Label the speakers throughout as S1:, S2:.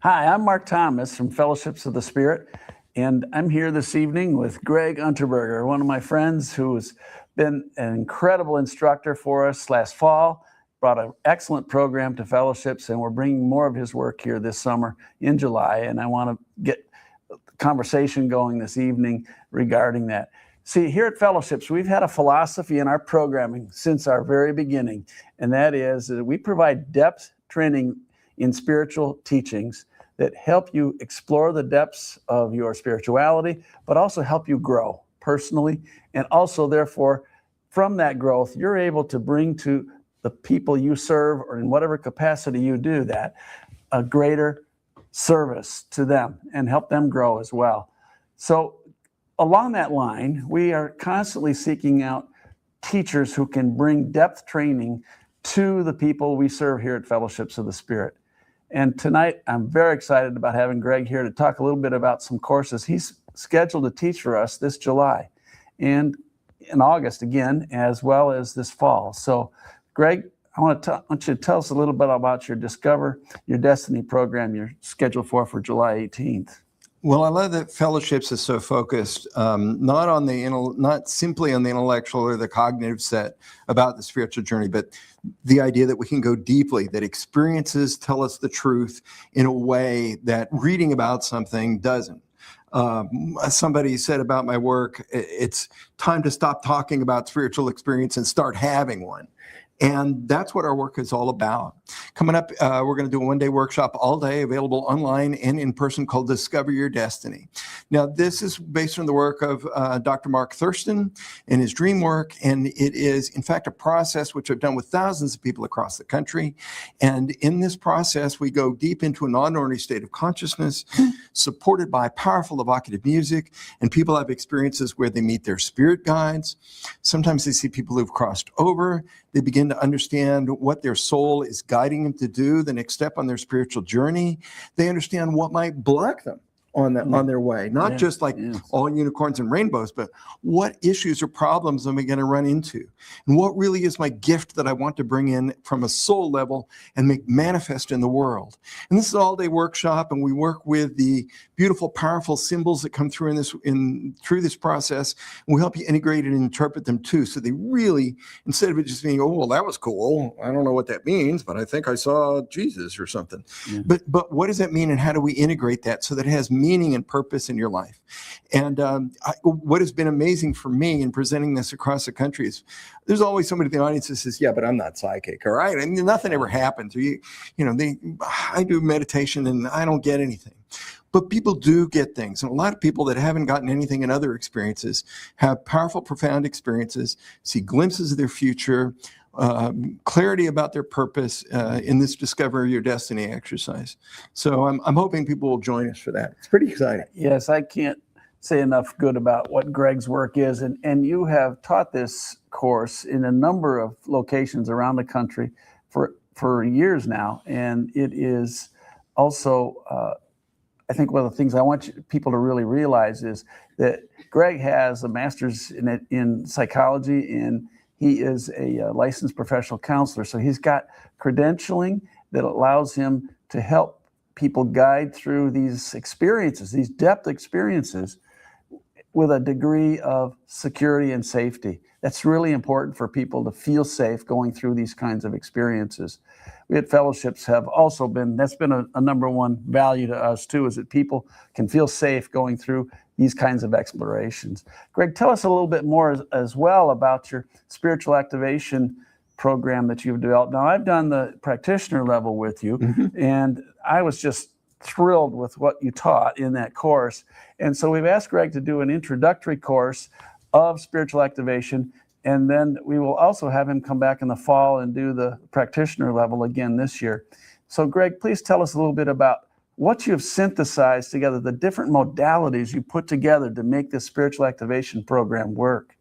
S1: Hi, I'm Mark Thomas from Fellowships of the Spirit, and I'm here this evening with Greg Unterberger, one of my friends who's been an incredible instructor for us last fall, brought an excellent program to Fellowships, and we're bringing more of his work here this summer in July, and I want to get a conversation going this evening regarding that. See, here at Fellowships, we've had a philosophy in our programming since our very beginning, and that is that we provide depth training in spiritual teachings that help you explore the depths of your spirituality, but also help you grow personally. And also, therefore, from that growth, you're able to bring to the people you serve, or in whatever capacity you do that, a greater service to them and help them grow as well. So along that line, we are constantly seeking out teachers who can bring depth training to the people we serve here at Fellowships of the Spirit. And tonight, I'm very excited about having Greg here to talk a little bit about some courses he's scheduled to teach for us this July and in August again, as well as this fall. So, Greg, I want you to tell us a little bit about your Discover Your Destiny program you're scheduled for July 18th.
S2: Well, I love that Fellowships is so focused not simply on the intellectual or the cognitive set about the spiritual journey, but the idea that we can go deeply, that experiences tell us the truth in a way that reading about something doesn't. Somebody said about my work, it's time to stop talking about spiritual experience and start having one. And that's what our work is all about. Coming up, we're going to do a one-day workshop all day, available online and in person, called Discover Your Destiny. Now, this is based on the work of Dr. Mark Thurston and his dream work, and it is, in fact, a process which I've done with thousands of people across the country. And in this process, we go deep into a non-ordinary state of consciousness, supported by powerful evocative music, and people have experiences where they meet their spirit guides. Sometimes they see people who've crossed over. They begin to understand what their soul is guiding them to do, the next step on their spiritual journey. They understand what might block them on their way, not just like all unicorns and rainbows, but what issues or problems am I going to run into? And what really is my gift that I want to bring in from a soul level and make manifest in the world? And this is an all-day workshop, and we work with the beautiful, powerful symbols that come through through this process. And we help you integrate and interpret them too, so they really, instead of it just being, oh, well, that was cool, I don't know what that means, but I think I saw Jesus or something. But what does that mean, and how do we integrate that so that it has meaning and purpose in your life? And what has been amazing for me in presenting this across the country is there's always somebody in the audience that says, yeah, but I'm not psychic, all right? And nothing ever happens. I do meditation and I don't get anything. But people do get things. And a lot of people that haven't gotten anything in other experiences have powerful, profound experiences, see glimpses of their future, clarity about their purpose in this Discover Your Destiny exercise. So I'm hoping people will join us for that. It's pretty exciting.
S1: Yes, I can't say enough good about what Greg's work is. And you have taught this course in a number of locations around the country for years now. And it is also, I think one of the things I want people to really realize is that Greg has a master's in psychology, and he is a licensed professional counselor. So he's got credentialing that allows him to help people guide through these experiences, these depth experiences, with a degree of security and safety. That's really important for people to feel safe going through these kinds of experiences. We at Fellowships have also that's been a number one value to us too, is that people can feel safe going through these kinds of explorations. Greg, tell us a little bit more as well about your spiritual activation program that you've developed. Now, I've done the practitioner level with you, and I was just thrilled with what you taught in that course. And so we've asked Greg to do an introductory course of spiritual activation, and then we will also have him come back in the fall and do the practitioner level again this year. So Greg, please tell us a little bit about what you have synthesized together, the different modalities you put together to make this spiritual activation program work.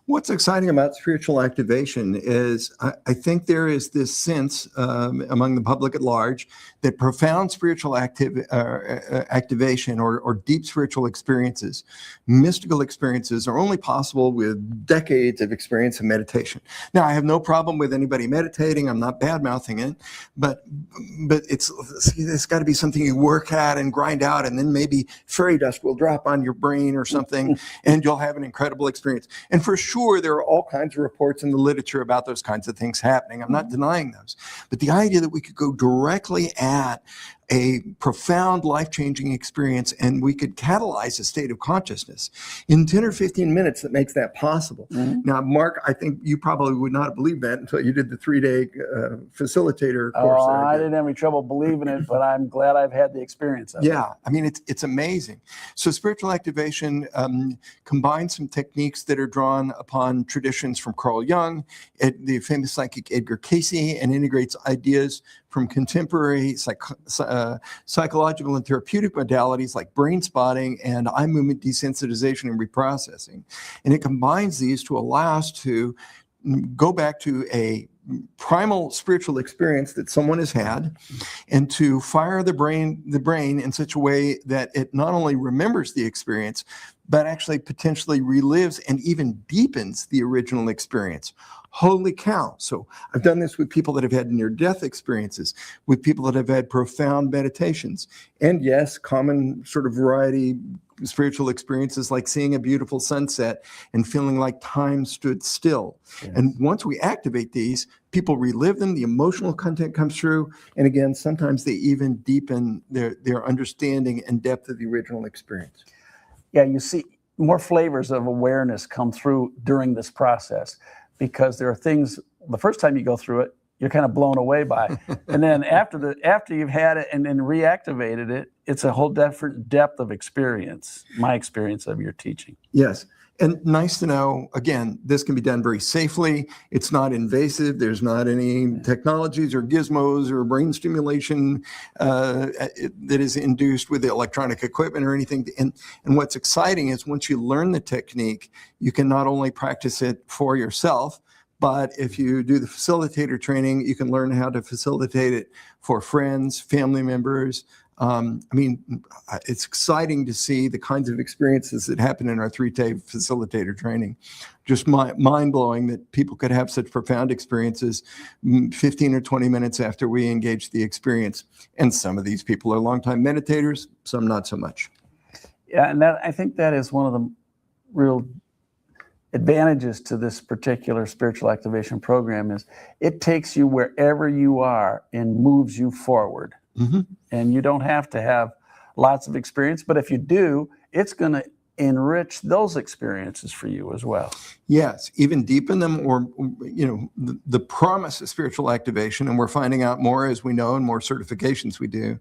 S2: What's exciting about spiritual activation is I think there is this sense among the public at large that profound spiritual activation or deep spiritual experiences, mystical experiences, are only possible with decades of experience in meditation. Now, I have no problem with anybody meditating. I'm not bad-mouthing it, but it's got to be something you work at and grind out, and then maybe fairy dust will drop on your brain or something, and you'll have an incredible experience. And for sure, there are all kinds of reports in the literature about those kinds of things happening. I'm not denying those. But the idea that we could go directly at a profound life-changing experience and we could catalyze a state of consciousness in 10 or 15 minutes that makes that possible. Now, Mark, I think you probably would not have believed that until you did the 3-day facilitator course.
S1: Oh, I didn't have any trouble believing it, but I'm glad I've had the experience of it.
S2: Yeah, I mean, it's amazing. So spiritual activation combines some techniques that are drawn upon traditions from Carl Jung, the famous psychic Edgar Cayce, and integrates ideas from contemporary psychological and therapeutic modalities like brain spotting and eye movement desensitization and reprocessing. And it combines these to allow us to go back to a primal spiritual experience that someone has had and to fire the brain in such a way that it not only remembers the experience, but actually potentially relives and even deepens the original experience. Holy cow. So I've done this with people that have had near-death experiences, with people that have had profound meditations, and yes, common sort of variety spiritual experiences like seeing a beautiful sunset and feeling like time stood still. Yes. And once we activate these, people relive them, the emotional content comes through, and again, sometimes they even deepen their understanding and depth of the original experience.
S1: Yeah, you see more flavors of awareness come through during this process, because there are things, the first time you go through it, you're kind of blown away by. And then after you've had it and then reactivated it, it's a whole different depth of experience, my experience of your teaching.
S2: Yes. And nice to know, again, this can be done very safely. It's not invasive. There's not any technologies or gizmos or brain stimulation that is induced with the electronic equipment or anything. And what's exciting is once you learn the technique, you can not only practice it for yourself, but if you do the facilitator training, you can learn how to facilitate it for friends, family members. I mean, it's exciting to see the kinds of experiences that happen in our 3-day facilitator training. Just mind-blowing that people could have such profound experiences 15 or 20 minutes after we engage the experience. And some of these people are longtime meditators, some not so much.
S1: Yeah, and I think that is one of the real advantages to this particular spiritual activation program is it takes you wherever you are and moves you forward. Mm-hmm. And you don't have to have lots of experience, but if you do, it's going to enrich those experiences for you as well.
S2: Yes, even deepen them, or, you know, the promise of spiritual activation, and we're finding out more as we know and more certifications we do,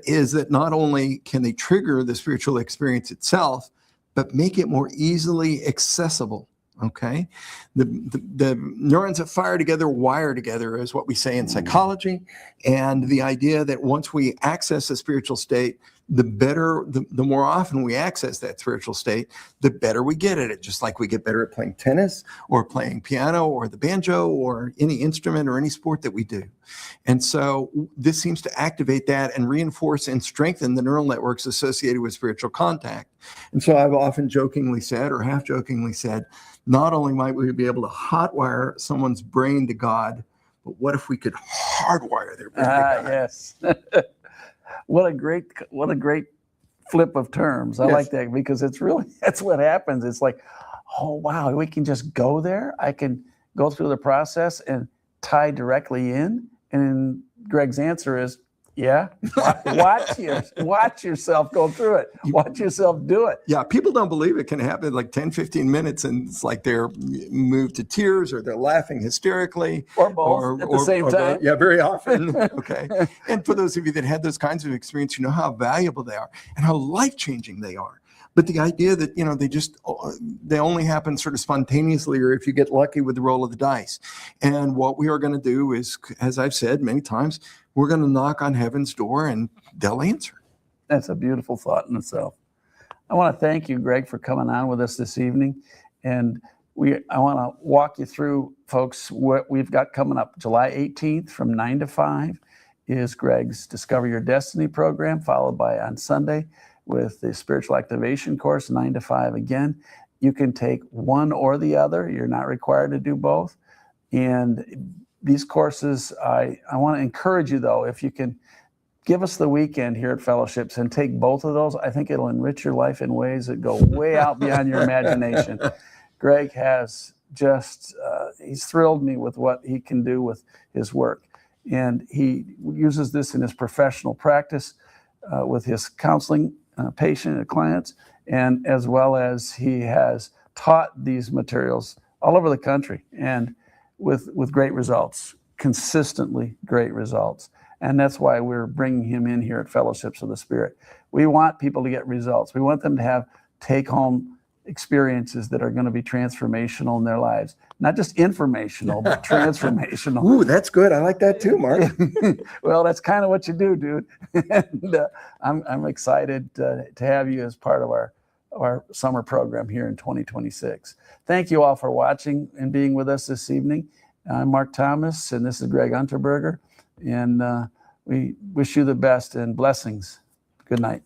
S2: is that not only can they trigger the spiritual experience itself, but make it more easily accessible. Okay, the neurons that fire together wire together is what we say in psychology, and the idea that once we access a spiritual state, the better, the more often we access that spiritual state, the better we get at it. Just like we get better at playing tennis or playing piano or the banjo or any instrument or any sport that we do. And so this seems to activate that and reinforce and strengthen the neural networks associated with spiritual contact. And so I've often jokingly said, or half jokingly said, not only might we be able to hotwire someone's brain to God, but what if we could hardwire their brain to God?
S1: Yes. What a great flip of terms. I like that, because that's what happens. It's like, oh, wow, we can just go there. I can go through the process and tie directly in. And Greg's answer is, yeah, watch yourself go through it. Watch yourself do it.
S2: Yeah, people don't believe it can happen like 10, 15 minutes, and it's like they're moved to tears or they're laughing hysterically.
S1: Or both at the same time.
S2: Yeah, very often. Okay. And for those of you that had those kinds of experiences, you know how valuable they are and how life-changing they are. But the idea that, you know, they only happen sort of spontaneously, or if you get lucky with the roll of the dice. And what we are going to do is, as I've said many times, we're going to knock on heaven's door and they'll answer.
S1: That's a beautiful thought in itself. I want to thank you, Greg, for coming on with us this evening. And I want to walk you through, folks, what we've got coming up. July 18th from 9 to 5 is Greg's Discover Your Destiny program, followed by on Sunday with the Spiritual Activation course, 9 to 5 again. You can take one or the other. You're not required to do both. And these courses, I want to encourage you, though, if you can give us the weekend here at Fellowships and take both of those, I think it'll enrich your life in ways that go way out beyond your imagination. Greg has just, he's thrilled me with what he can do with his work. And he uses this in his professional practice with his counseling patient and clients, and as well as he has taught these materials all over the country and with great results, consistently great results. And that's why we're bringing him in here at Fellowships of the Spirit. We want people to get results. We want them to have take-home experiences that are going to be transformational in their lives. Not just informational, but transformational.
S2: Ooh, that's good. I like that too, Mark.
S1: Well, that's kind of what you do, dude. And I'm excited to have you as part of our summer program here in 2026. Thank you all for watching and being with us this evening. I'm Mark Thomas, and this is Greg Unterberger. And we wish you the best and blessings. Good night.